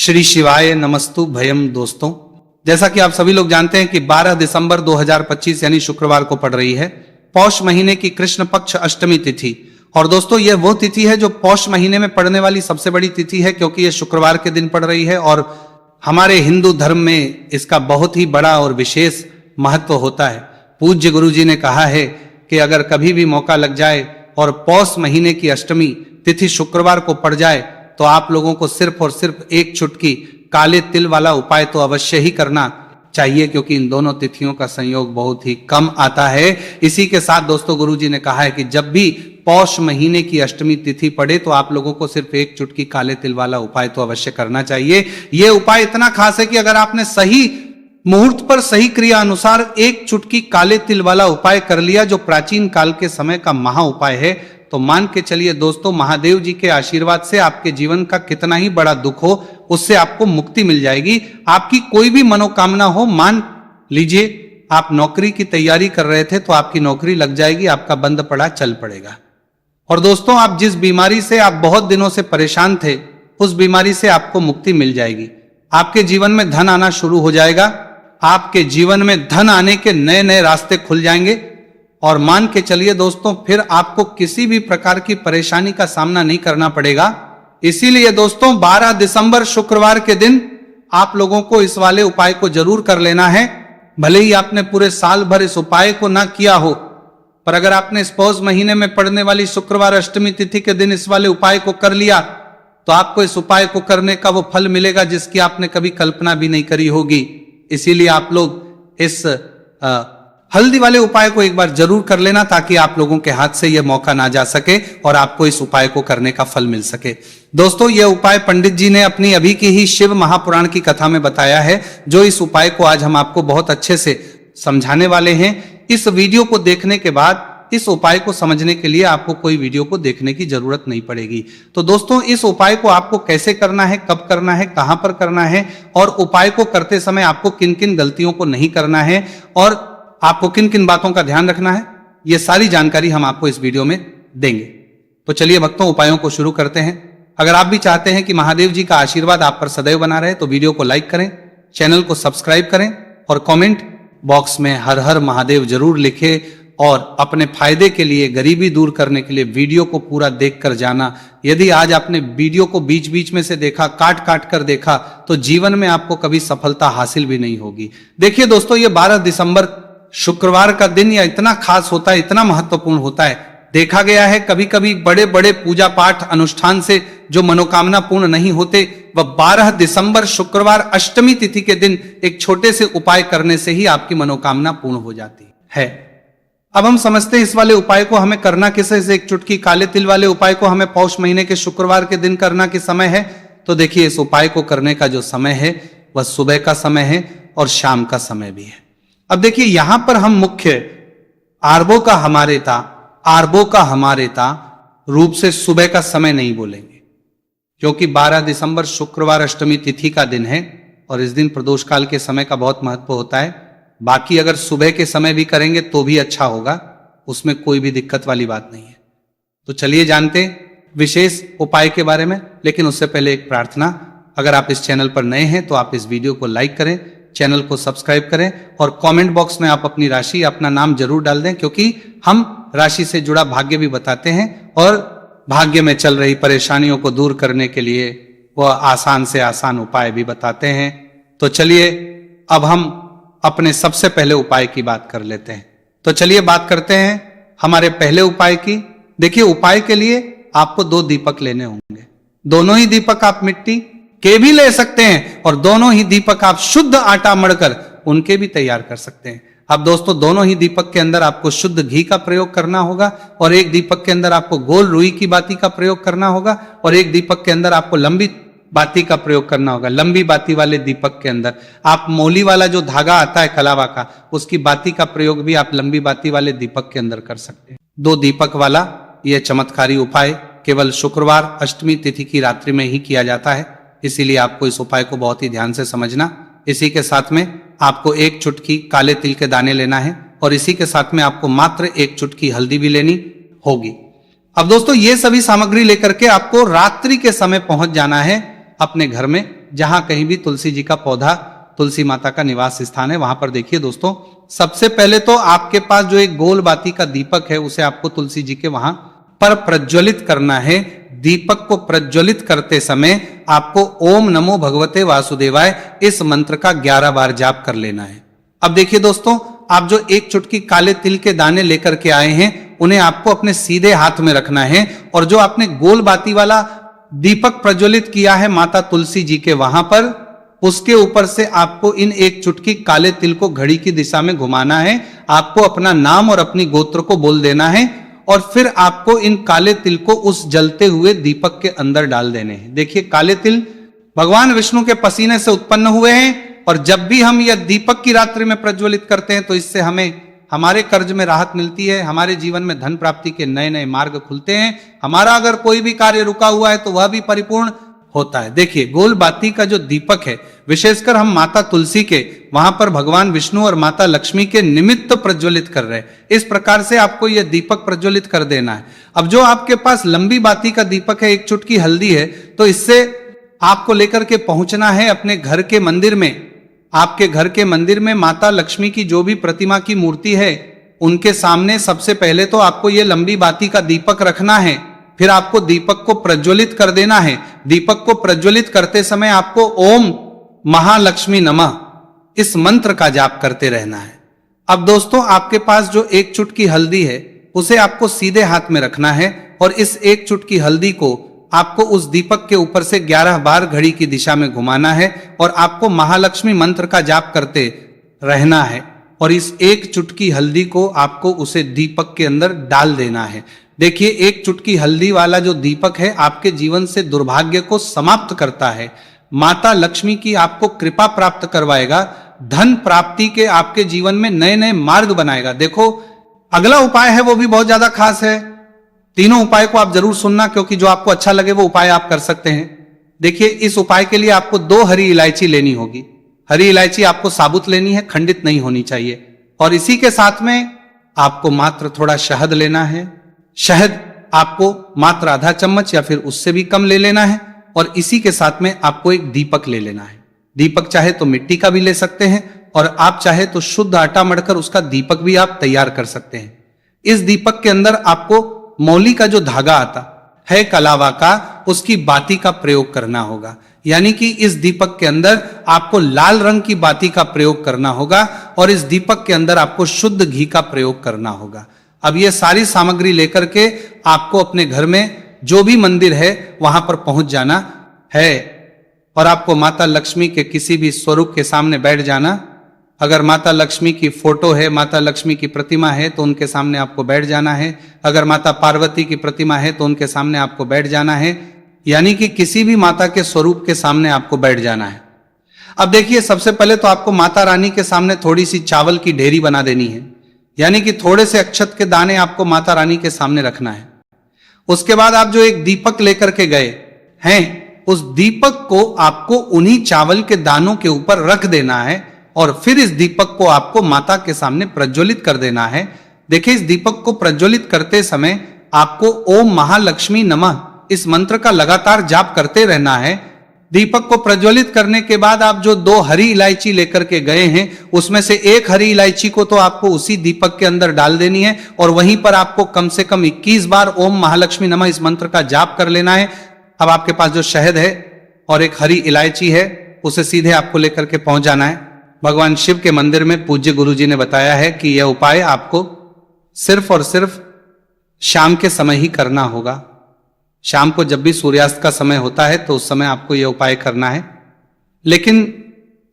श्री शिवाय नमस्तु भयम। दोस्तों, जैसा कि आप सभी लोग जानते हैं कि 12 दिसंबर 2025 यानी शुक्रवार को पड़ रही है पौष महीने की कृष्ण पक्ष अष्टमी तिथि। और दोस्तों, यह वो तिथि है जो पौष महीने में पड़ने वाली सबसे बड़ी तिथि है, क्योंकि यह शुक्रवार के दिन पड़ रही है और हमारे हिंदू धर्म में इसका बहुत ही बड़ा और विशेष महत्व होता है। पूज्य गुरु जी ने कहा है कि अगर कभी भी मौका लग जाए और पौष महीने की अष्टमी तिथि शुक्रवार को पड़ जाए तो आप लोगों को सिर्फ और सिर्फ एक चुटकी काले तिल वाला उपाय तो अवश्य ही करना चाहिए, क्योंकि इन दोनों तिथियों का संयोग बहुत ही कम आता है। इसी के साथ दोस्तों, गुरुजी ने कहा है कि जब भी पौष महीने की अष्टमी तिथि पड़े तो आप लोगों को सिर्फ एक चुटकी काले तिल वाला उपाय तो अवश्य करना चाहिए। यह उपाय इतना खास है कि अगर आपने सही मुहूर्त पर सही क्रिया अनुसार एक चुटकी काले तिल वाला उपाय कर लिया, जो प्राचीन काल के समय का महा उपाय है, तो मान के चलिए दोस्तों, महादेव जी के आशीर्वाद से आपके जीवन का कितना ही बड़ा दुख हो उससे आपको मुक्ति मिल जाएगी। आपकी कोई भी मनोकामना हो, मान लीजिए आप नौकरी की तैयारी कर रहे थे तो आपकी नौकरी लग जाएगी, आपका बंद पड़ा चल पड़ेगा। और दोस्तों, आप जिस बीमारी से आप बहुत दिनों से परेशान थे उस बीमारी से आपको मुक्ति मिल जाएगी। आपके जीवन में धन आना शुरू हो जाएगा, आपके जीवन में धन आने के नए नए रास्ते खुल जाएंगे। और मान के चलिए दोस्तों, फिर आपको किसी भी प्रकार की परेशानी का सामना नहीं करना पड़ेगा। इसीलिए दोस्तों, 12 दिसंबर शुक्रवार के दिन आप लोगों को इस वाले उपाय को जरूर कर लेना है। भले ही आपने पूरे साल भर इस उपाय को ना किया हो, पर अगर आपने इस पौष महीने में पड़ने वाली शुक्रवार अष्टमी तिथि के दिन इस वाले उपाय को कर लिया तो आपको इस उपाय को करने का वो फल मिलेगा जिसकी आपने कभी कल्पना भी नहीं करी होगी। इसीलिए आप लोग इस हल्दी वाले उपाय को एक बार जरूर कर लेना, ताकि आप लोगों के हाथ से यह मौका ना जा सके और आपको इस उपाय को करने का फल मिल सके। दोस्तों, यह उपाय पंडित जी ने अपनी अभी की ही शिव महापुराण की कथा में बताया है, जो इस उपाय को आज हम आपको बहुत अच्छे से समझाने वाले हैं। इस वीडियो को देखने के बाद इस उपाय को समझने के लिए आपको कोई वीडियो को देखने की जरूरत नहीं पड़ेगी। तो दोस्तों, इस उपाय को आपको कैसे करना है, कब करना है, कहां पर करना है, और उपाय को करते समय आपको किन किन गलतियों को नहीं करना है और आपको किन किन बातों का ध्यान रखना है, यह सारी जानकारी हम आपको इस वीडियो में देंगे। तो चलिए भक्तों, उपायों को शुरू करते हैं। अगर आप भी चाहते हैं कि महादेव जी का आशीर्वाद आप पर सदैव बना रहे तो वीडियो को लाइक करें, चैनल को सब्सक्राइब करें और कमेंट बॉक्स में हर हर महादेव जरूर लिखें। और अपने फायदे के लिए, गरीबी दूर करने के लिए वीडियो को पूरा देखकर जाना। यदि आज आपने वीडियो को बीच बीच में से देखा, काट काट कर देखा, तो जीवन में आपको कभी सफलता हासिल भी नहीं होगी। देखिए दोस्तों, ये 12 दिसंबर शुक्रवार का दिन या इतना खास होता है, इतना महत्वपूर्ण होता है। देखा गया है कभी कभी बड़े बड़े पूजा पाठ अनुष्ठान से जो मनोकामना पूर्ण नहीं होते, वह 12 दिसंबर शुक्रवार अष्टमी तिथि के दिन एक छोटे से उपाय करने से ही आपकी मनोकामना पूर्ण हो जाती है। अब हम समझते हैं इस वाले उपाय को हमें करना किसे से। एक चुटकी काले तिल वाले उपाय को हमें पौष महीने के शुक्रवार के दिन करना किस समय है। तो देखिए, इस उपाय को करने का जो समय है वह सुबह का समय है और शाम का समय भी है। अब देखिए, यहां पर हम मुख्य आरबों का हमारे ता रूप से सुबह का समय नहीं बोलेंगे, क्योंकि 12 दिसंबर शुक्रवार अष्टमी तिथि का दिन है और इस दिन प्रदोष काल के समय का बहुत महत्व होता है। बाकी अगर सुबह के समय भी करेंगे तो भी अच्छा होगा, उसमें कोई भी दिक्कत वाली बात नहीं है। तो चलिए जानते विशेष उपाय के बारे में। लेकिन उससे पहले एक प्रार्थना, अगर आप इस चैनल पर नए हैं तो आप इस वीडियो को लाइक करें, चैनल को सब्सक्राइब करें और कमेंट बॉक्स में आप अपनी राशि, अपना नाम जरूर डाल दें, क्योंकि हम राशि से जुड़ा भाग्य भी बताते हैं और भाग्य में चल रही परेशानियों को दूर करने के लिए वह आसान से आसान उपाय भी बताते हैं। तो चलिए अब हम अपने सबसे पहले उपाय की बात कर लेते हैं। तो चलिए बात करते हैं हमारे पहले उपाय की। देखिए, उपाय के लिए आपको 2 दीपक लेने होंगे। दोनों ही दीपक आप मिट्टी के भी ले सकते हैं और दोनों ही दीपक आप शुद्ध आटा मढ़कर उनके भी तैयार कर सकते हैं। अब दोस्तों, दोनों ही दीपक के अंदर आपको शुद्ध घी का प्रयोग करना होगा और एक दीपक के अंदर आपको गोल रुई की बाती का प्रयोग करना होगा और एक दीपक के अंदर आपको लंबी बाती का प्रयोग करना होगा। लंबी बाती वाले दीपक के अंदर आप मौली वाला जो धागा आता है कलावा का, उसकी बाती का प्रयोग भी आप लंबी बाती वाले दीपक के अंदर कर सकते हैं। 2 दीपक वाला यह चमत्कारी उपाय केवल शुक्रवार अष्टमी तिथि की रात्रि में ही किया जाता है, इसीलिए आपको इस उपाय को बहुत ही ध्यान से समझना। इसी के साथ में आपको एक चुटकी काले तिल के दाने लेना है और इसी के साथ में आपको मात्र एक चुटकी हल्दी भी लेनी होगी। अब दोस्तों, ये सभी सामग्री लेकर के आपको रात्रि के समय पहुंच जाना है अपने घर में जहां कहीं भी तुलसी जी का पौधा, तुलसी माता का निवास स्थान है, वहां पर देखिए दोस्तों, सबसे पहले तो आपके पास जो एक गोल बाती का दीपक है उसे आपको तुलसी जी के वहां पर प्रज्वलित करना है। दीपक को प्रज्वलित करते समय आपको ओम नमो भगवते वासुदेवाय इस मंत्र का 11 बार जाप कर लेना है। अब देखिए दोस्तों, आप जो एक चुटकी काले तिल के दाने लेकर के आए हैं उन्हें आपको अपने सीधे हाथ में रखना है, और जो आपने गोल बाती वाला दीपक प्रज्वलित किया है माता तुलसी जी के वहां पर, उसके ऊपर से आपको इन एक चुटकी काले तिल को घड़ी की दिशा में घुमाना है। आपको अपना नाम और अपनी गोत्र को बोल देना है, और फिर आपको इन काले तिल को उस जलते हुए दीपक के अंदर डाल देने हैं। देखिए, काले तिल भगवान विष्णु के पसीने से उत्पन्न हुए हैं, और जब भी हम यह दीपक की रात्रि में प्रज्वलित करते हैं तो इससे हमें हमारे कर्ज में राहत मिलती है, हमारे जीवन में धन प्राप्ति के नए नए मार्ग खुलते हैं, हमारा अगर कोई भी कार्य रुका हुआ है तो वह भी परिपूर्ण होता है। देखिए, गोल बाती का जो दीपक है, विशेषकर हम माता तुलसी के वहां पर भगवान विष्णु और माता लक्ष्मी के निमित्त प्रज्वलित कर रहे हैं। इस प्रकार से आपको यह दीपक प्रज्वलित कर देना है। अब जो आपके पास लंबी बाती का दीपक है, एक चुटकी हल्दी है, तो इससे आपको लेकर के पहुंचना है अपने घर के मंदिर में। आपके घर के मंदिर में माता लक्ष्मी की जो भी प्रतिमा की मूर्ति है उनके सामने सबसे पहले तो आपको ये लंबी बाती का दीपक रखना है, फिर आपको दीपक को प्रज्वलित कर देना है। दीपक को प्रज्वलित करते समय आपको ओम महालक्ष्मी नमः इस मंत्र का जाप करते रहना है। अब दोस्तों, आपके पास जो एक चुटकी हल्दी है उसे आपको सीधे हाथ में रखना है, और इस एक चुटकी हल्दी को आपको उस दीपक के ऊपर से 11 बार घड़ी की दिशा में घुमाना है, और आपको महालक्ष्मी मंत्र का जाप करते रहना है, और इस एक चुटकी हल्दी को आपको उसे दीपक के अंदर डाल देना है। देखिए, एक चुटकी हल्दी वाला जो दीपक है आपके जीवन से दुर्भाग्य को समाप्त करता है, माता लक्ष्मी की आपको कृपा प्राप्त करवाएगा, धन प्राप्ति के आपके जीवन में नए नए मार्ग बनाएगा। देखो, अगला उपाय है वो भी बहुत ज्यादा खास है। तीनों उपाय को आप जरूर सुनना, क्योंकि जो आपको अच्छा लगे वो उपाय आप कर सकते हैं। देखिए, इस उपाय के लिए आपको 2 हरी इलायची लेनी होगी। हरी इलायची आपको साबुत लेनी है, खंडित नहीं होनी चाहिए। और इसी के साथ में आपको मात्र थोड़ा शहद लेना है। शहद आपको मात्र आधा चम्मच या फिर उससे भी कम ले लेना है, और इसी के साथ में आपको एक दीपक ले लेना है। दीपक चाहे तो मिट्टी का भी ले सकते हैं, और आप चाहे तो शुद्ध आटा मढ़कर उसका दीपक भी आप तैयार कर सकते हैं। इस दीपक के अंदर आपको मौली का जो धागा आता है कलावा का, उसकी बाती का प्रयोग करना होगा। यानी कि इस दीपक के अंदर आपको लाल रंग की बाती का प्रयोग करना होगा, और इस दीपक के अंदर आपको शुद्ध घी का प्रयोग करना होगा। अब ये सारी सामग्री लेकर के आपको अपने घर में जो भी मंदिर है वहां पर पहुंच जाना है, और आपको माता लक्ष्मी के किसी भी स्वरूप के सामने बैठ जाना। अगर माता लक्ष्मी की फोटो है, माता लक्ष्मी की प्रतिमा है, तो उनके सामने आपको बैठ जाना है। अगर माता पार्वती की प्रतिमा है तो उनके सामने आपको बैठ जाना है। यानी कि किसी भी माता के स्वरूप के सामने आपको बैठ जाना है। अब देखिए, सबसे पहले तो आपको माता रानी के सामने थोड़ी सी चावल की ढेरी बना देनी है, यानी कि थोड़े से अक्षत के दाने आपको माता रानी के सामने रखना है। उसके बाद आप जो एक दीपक लेकर के गए हैं, उस दीपक को आपको उन्हीं चावल के दानों के ऊपर रख देना है, और फिर इस दीपक को आपको माता के सामने प्रज्वलित कर देना है। देखिए, इस दीपक को प्रज्वलित करते समय आपको ओम महालक्ष्मी नमः इस मंत्र का लगातार जाप करते रहना है। दीपक को प्रज्वलित करने के बाद आप जो 2 हरी इलायची लेकर के गए हैं, उसमें से एक हरी इलायची को तो आपको उसी दीपक के अंदर डाल देनी है, और वहीं पर आपको कम से कम 21 बार ओम महालक्ष्मी नमः इस मंत्र का जाप कर लेना है। अब आपके पास जो शहद है और एक हरी इलायची है, उसे सीधे आपको लेकर के पहुंच जाना है। भगवान शिव के मंदिर में पूज्य गुरु जी ने बताया है कि यह उपाय आपको सिर्फ और सिर्फ शाम के समय ही करना होगा। शाम को जब भी सूर्यास्त का समय होता है तो उस समय आपको यह उपाय करना है। लेकिन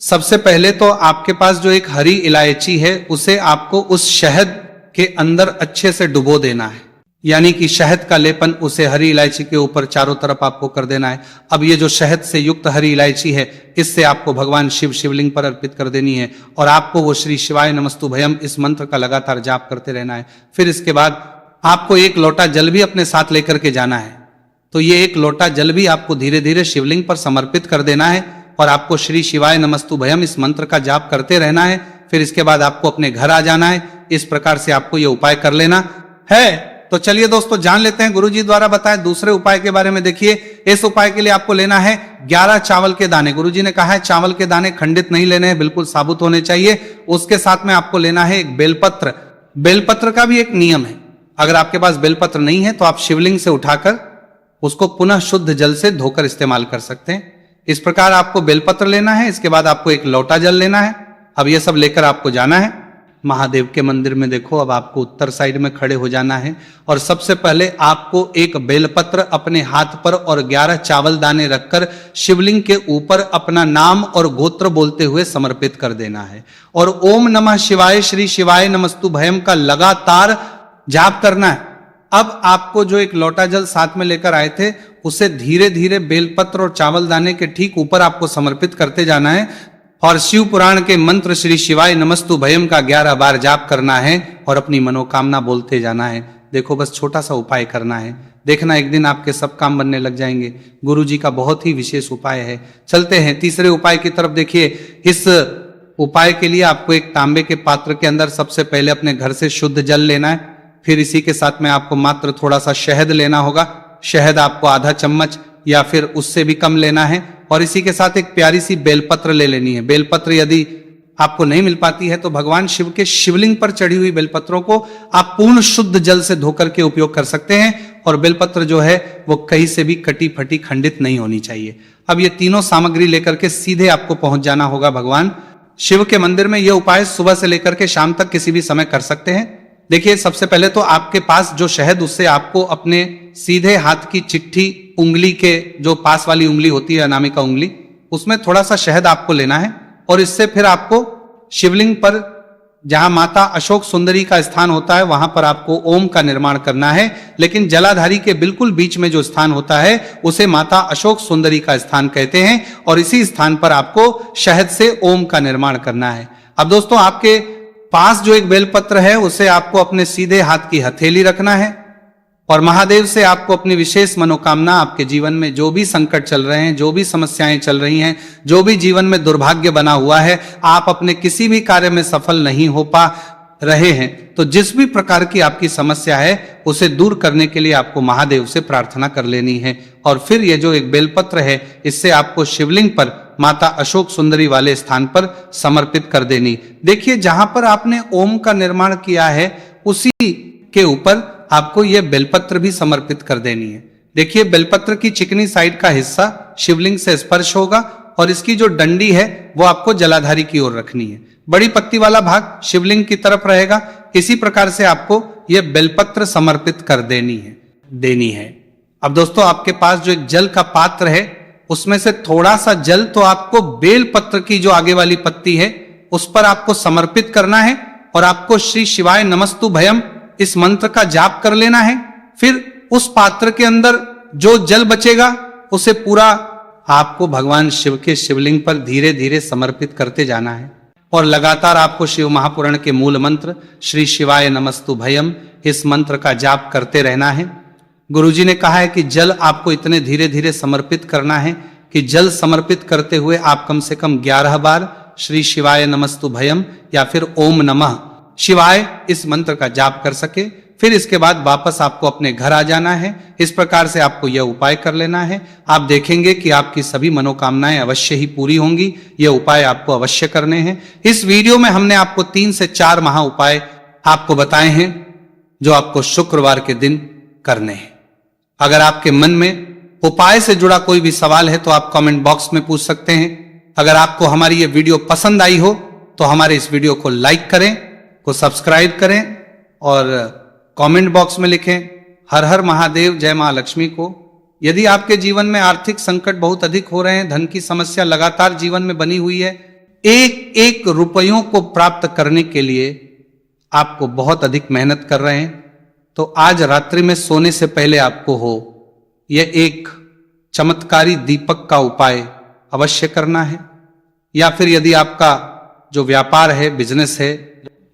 सबसे पहले तो आपके पास जो एक हरी इलायची है उसे आपको उस शहद के अंदर अच्छे से डुबो देना है, यानी कि शहद का लेपन उसे हरी इलायची के ऊपर चारों तरफ आपको कर देना है। अब ये जो शहद से युक्त हरी इलायची है, इससे आपको भगवान शिव शिवलिंग पर अर्पित कर देनी है, और आपको वो श्री शिवाय नमस्तु भयम इस मंत्र का लगातार जाप करते रहना है। फिर इसके बाद आपको एक लोटा जल भी अपने साथ लेकर के जाना है। तो ये एक लोटा जल भी आपको धीरे धीरे शिवलिंग पर समर्पित कर देना है, और आपको श्री शिवाय नमस्तु भयम इस मंत्र का जाप करते रहना है। फिर इसके बाद आपको अपने घर आ जाना है। इस प्रकार से आपको ये उपाय कर लेना है। तो चलिए दोस्तों जान लेते हैं गुरुजी द्वारा बताए दूसरे उपाय के बारे में। देखिए इस उपाय के लिए आपको लेना है 11 चावल के दाने। गुरुजी ने कहा है चावल के दाने खंडित नहीं लेने हैं, बिल्कुल साबुत होने चाहिए। उसके साथ में आपको लेना है एक बेलपत्र। बेलपत्र का भी एक नियम है, अगर आपके पास बेलपत्र नहीं है तो आप शिवलिंग से उठाकर उसको पुनः शुद्ध जल से धोकर इस्तेमाल कर सकते हैं। इस प्रकार आपको बेलपत्र लेना है, इसके बाद आपको एक लोटा जल लेना है। अब ये सब लेकर आपको जाना है महादेव के मंदिर में। देखो अब आपको उत्तर साइड में खड़े हो जाना है और सबसे पहले आपको एक बेलपत्र अपने हाथ पर और 11 चावल दाने रखकर शिवलिंग के ऊपर अपना नाम और गोत्र बोलते हुए समर्पित कर देना है और ओम नमः शिवाय श्री शिवाय नमस्तु भयम का लगातार जाप करना है। अब आपको जो एक लोटा जल साथ में लेकर आए थे उसे धीरे धीरे बेलपत्र और चावल दाने के ठीक ऊपर आपको समर्पित करते जाना है और शिव पुराण के मंत्र श्री शिवाय नमस्तु भयम का 11 बार जाप करना है और अपनी मनोकामना बोलते जाना है। देखो बस छोटा सा उपाय करना है, देखना एक दिन आपके सब काम बनने लग जाएंगे। गुरु जी का बहुत ही विशेष उपाय है। चलते हैं तीसरे उपाय की तरफ। देखिए इस उपाय के लिए आपको एक तांबे के पात्र के अंदर सबसे पहले अपने घर से शुद्ध जल लेना है, फिर इसी के साथ में आपको मात्र थोड़ा सा शहद लेना होगा। शहद आपको आधा चम्मच या फिर उससे भी कम लेना है और इसी के साथ एक प्यारी सी बेलपत्र ले लेनी है। बेलपत्र यदि आपको नहीं मिल पाती है तो भगवान शिव के शिवलिंग पर चढ़ी हुई बेलपत्रों को आप पूर्ण शुद्ध जल से धोकर के उपयोग कर सकते हैं और बेलपत्र जो है वो कहीं से भी कटी फटी खंडित नहीं होनी चाहिए। अब ये तीनों सामग्री लेकर के सीधे आपको पहुंच जाना होगा भगवान शिव के मंदिर में। यह उपाय सुबह से लेकर के शाम तक किसी भी समय कर सकते हैं। देखिए सबसे पहले तो आपके पास जो शहद उससे आपको अपने सीधे हाथ की चिट्ठी उंगली के जो पास वाली उंगली होती है अनामिका उंगली उसमें थोड़ा सा शहद आपको लेना है और इससे फिर आपको शिवलिंग पर जहां माता अशोक सुंदरी का स्थान होता है वहां पर आपको ओम का निर्माण करना है। लेकिन जलाधारी के बिल्कुल बीच में जो स्थान होता है उसे माता अशोक सुंदरी का स्थान कहते हैं और इसी स्थान पर आपको शहद से ओम का निर्माण करना है। अब दोस्तों आपके पास जो एक बेलपत्र है उसे आपको अपने सीधे हाथ की हथेली रखना है और महादेव से आपको अपनी विशेष मनोकामना, आपके जीवन में जो भी संकट चल रहे हैं, जो भी समस्याएं चल रही हैं, जो भी जीवन में दुर्भाग्य बना हुआ है, आप अपने किसी भी कार्य में सफल नहीं हो पा रहे हैं, तो जिस भी प्रकार की आपकी समस्या है उसे दूर करने के लिए आपको महादेव से प्रार्थना कर लेनी है और फिर ये जो एक बेलपत्र है इससे आपको शिवलिंग पर माता अशोक सुंदरी वाले स्थान पर समर्पित कर देनी। देखिए जहां पर आपने ओम का निर्माण किया है उसी के ऊपर आपको यह बेलपत्र भी समर्पित कर देनी है। देखिए बेलपत्र की चिकनी साइड का हिस्सा शिवलिंग से स्पर्श होगा और इसकी जो डंडी है वो आपको जलाधारी की ओर रखनी है। बड़ी पत्ती वाला भाग शिवलिंग की तरफ रहेगा। इसी प्रकार से आपको यह बेलपत्र समर्पित कर देनी है। अब दोस्तों आपके पास जो एक जल का पात्र है उसमें से थोड़ा सा जल तो आपको बेलपत्र की जो आगे वाली पत्ती है उस पर आपको समर्पित करना है और आपको श्री शिवाय नमस्तु भयम इस मंत्र का जाप कर लेना है। फिर उस पात्र के अंदर जो जल बचेगा उसे पूरा आपको भगवान शिव के शिवलिंग पर धीरे धीरे समर्पित करते जाना है और लगातार आपको शिव महापुराण के मूल मंत्र श्री शिवाय नमस्तु भयम इस मंत्र का जाप करते रहना है। गुरुजी ने कहा है कि जल आपको इतने धीरे धीरे समर्पित करना है कि जल समर्पित करते हुए आप कम से कम 11 बार श्री शिवाय नमस्तु भयम या फिर ओम नमः शिवाय इस मंत्र का जाप कर सके। फिर इसके बाद वापस आपको अपने घर आ जाना है। इस प्रकार से आपको यह उपाय कर लेना है। आप देखेंगे कि आपकी सभी मनोकामनाएं अवश्य ही पूरी होंगी। यह उपाय आपको अवश्य करने हैं। इस वीडियो में हमने आपको 3 से 4 महा उपाय आपको बताए हैं जो आपको शुक्रवार के दिन करने हैं। अगर आपके मन में उपाय से जुड़ा कोई भी सवाल है तो आप कमेंट बॉक्स में पूछ सकते हैं। अगर आपको हमारी ये वीडियो पसंद आई हो तो हमारे इस वीडियो को लाइक करें, को सब्सक्राइब करें और कमेंट बॉक्स में लिखें हर हर महादेव जय मां लक्ष्मी को। यदि आपके जीवन में आर्थिक संकट बहुत अधिक हो रहे हैं, धन की समस्या लगातार जीवन में बनी हुई है, एक एक रुपयों को प्राप्त करने के लिए आपको बहुत अधिक मेहनत कर रहे हैं, तो आज रात्रि में सोने से पहले आपको हो यह एक चमत्कारी दीपक का उपाय अवश्य करना है। या फिर यदि आपका जो व्यापार है, बिजनेस है,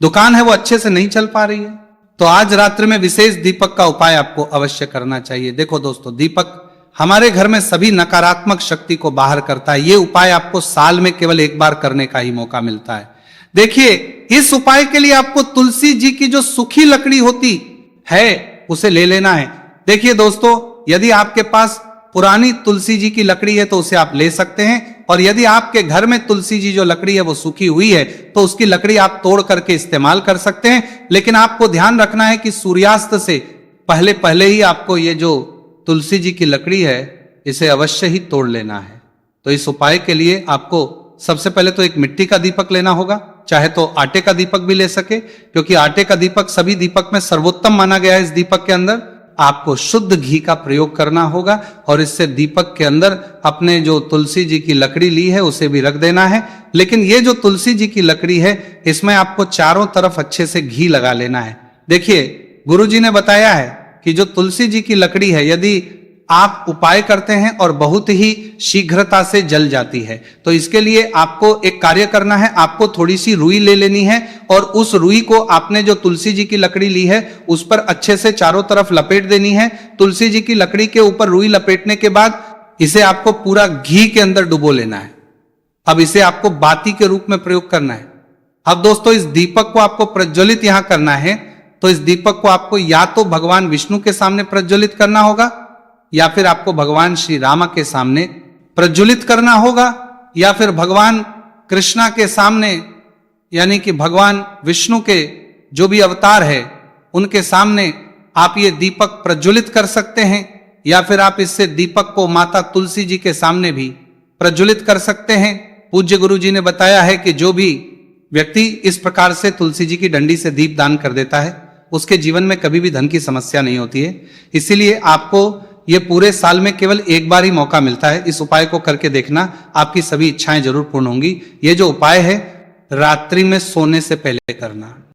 दुकान है, वो अच्छे से नहीं चल पा रही है, तो आज रात्रि में विशेष दीपक का उपाय आपको अवश्य करना चाहिए। देखो दोस्तों, दीपक हमारे घर में सभी नकारात्मक शक्ति को बाहर करता है। ये उपाय आपको साल में केवल एक बार करने का ही मौका मिलता है। देखिए, इस उपाय के लिए आपको तुलसी जी की जो सूखी लकड़ी होती है उसे ले लेना है। देखिए दोस्तों, यदि आपके पास पुरानी तुलसी जी की लकड़ी है तो उसे आप ले सकते हैं, और यदि आपके घर में तुलसी जी जो लकड़ी है वो सूखी हुई है तो उसकी लकड़ी आप तोड़ करके इस्तेमाल कर सकते हैं। लेकिन आपको ध्यान रखना है कि सूर्यास्त से पहले पहले ही आपको ये जो तुलसी जी की लकड़ी है इसे अवश्य ही तोड़ लेना है। तो इस उपाय के लिए आपको सबसे पहले तो एक मिट्टी का दीपक लेना होगा, चाहे तो आटे का दीपक भी ले सके, क्योंकि आटे का दीपक सभी दीपक में सर्वोत्तम माना गया है। इस दीपक के अंदर आपको शुद्ध घी का प्रयोग करना होगा और इससे दीपक के अंदर अपने जो तुलसी जी की लकड़ी ली है उसे भी रख देना है। लेकिन ये जो तुलसी जी की लकड़ी है इसमें आपको चारों तरफ अच्छे से घी लगा लेना है। देखिए, गुरु जी ने बताया है कि जो तुलसी जी की लकड़ी है यदि आप उपाय करते हैं और बहुत ही शीघ्रता से जल जाती है, तो इसके लिए आपको एक कार्य करना है। आपको थोड़ी सी रुई ले लेनी है और उस रुई को आपने जो तुलसी जी की लकड़ी ली है उस पर अच्छे से चारों तरफ लपेट देनी है। तुलसी जी की लकड़ी के ऊपर रुई लपेटने के बाद इसे आपको पूरा घी के अंदर डुबो लेना है। अब इसे आपको बाती के रूप में प्रयोग करना है। अब दोस्तों, इस दीपक को आपको प्रज्वलित यहां करना है, तो इस दीपक को आपको या तो भगवान विष्णु के सामने प्रज्वलित करना होगा, या फिर आपको भगवान श्री राम के सामने प्रज्वलित करना होगा, या फिर भगवान कृष्णा के सामने यानी कि भगवान विष्णु के जो भी अवतार है उनके सामने आप ये दीपक प्रज्वलित कर सकते हैं, या फिर आप इससे दीपक को माता तुलसी जी के सामने भी प्रज्वलित कर सकते हैं। पूज्य गुरु जी ने बताया है कि जो भी व्यक्ति इस प्रकार से तुलसी जी की डंडी से दीप दान कर देता है उसके जीवन में कभी भी धन की समस्या नहीं होती है। इसीलिए आपको ये पूरे साल में केवल एक बार ही मौका मिलता है। इस उपाय को करके देखना, आपकी सभी इच्छाएं जरूर पूर्ण होंगी। ये जो उपाय है रात्रि में सोने से पहले करना।